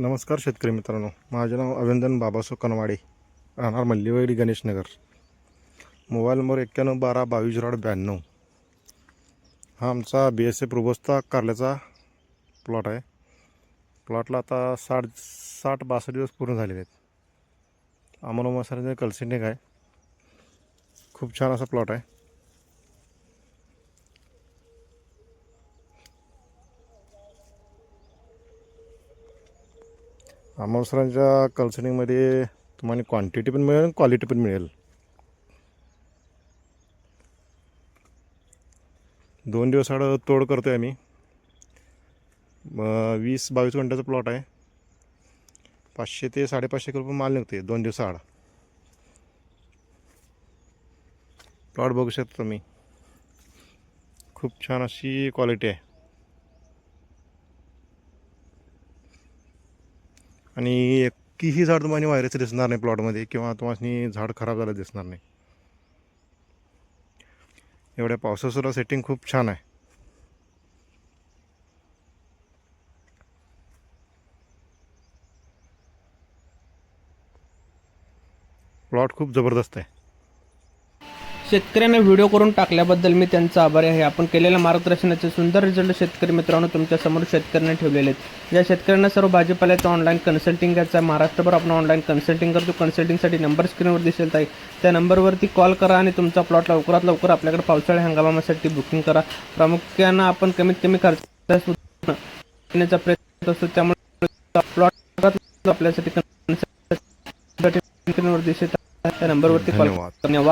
नमस्कार शेतकरी मित्रांनो, माझे नाव अभिनंदन बाबासो कनवाडे, राहणार मल्लीवाडी गणेशनगर. Mobile number 9112220292. हा आमचा BSF रोबस्ता कारल्याचा प्लॉट आहे. प्लॉटला आता 60-62 दिवस पूर्ण झालेले आहेत. अमोनो मसाल्याचे कल्सिंडिंग आहे. खूप छान असा प्लॉट आहे. अमोनो सरांच्या कल्सिंडिंगमध्ये तुम्हाला क्वांटिटी पण मिळेल, क्वालिटी पण मिळेल. 2 दिवस आड तोड करतोय आम्ही. 20-22 घंट्याचा प्लॉट आहे. 500 ते 550 किलो माल निघते 2 दिवस आड. प्लॉट बघू शकता तुम्ही, खूप छान अशी क्वालिटी आहे. आणि एकही झाड तुम्हाला व्हायरस दिसणार नाही प्लॉटमध्ये, किंवा तुम्हाला झाड खराब झालं दिसणार नाही. एवढ्या पावसासुद्धा सेटिंग खूप छान आहे. प्लॉट खूप जबरदस्त आहे. शेतकऱ्यांना व्हिडिओ करून टाकल्याबद्दल मी त्यांचा आभारी आहे. आपण केलेल्या मार्गदर्शनाचे सुंदर रिझल्ट शेतकरी मित्रांनो तुमच्यासमोर शेतकऱ्यांना ठेवलेले आहेत. ज्या शेतकऱ्यांना सर्व भाजीपाल्याचं ऑनलाईन कन्सल्टिंग घ्यायचं आहे, महाराष्ट्रभर आपण ऑनलाईन कन्सल्टिंग करतो. कन्सल्टिंगसाठी नंबर स्क्रीनवर दिसेल आहे, त्या नंबरवरती कॉल करा आणि तुमचा प्लॉट लवकरात लवकर आपल्याकडे पावसाळी हंगामासाठी बुकिंग करा. प्रामुख्यानं आपण कमीत कमी खर्चात देण्याचा प्रयत्न असतो, त्यामुळे प्लॉट आपल्यासाठी स्क्रीनवर दिसेल त्या नंबरवरती कॉल. धन्यवाद. धन्यवाद.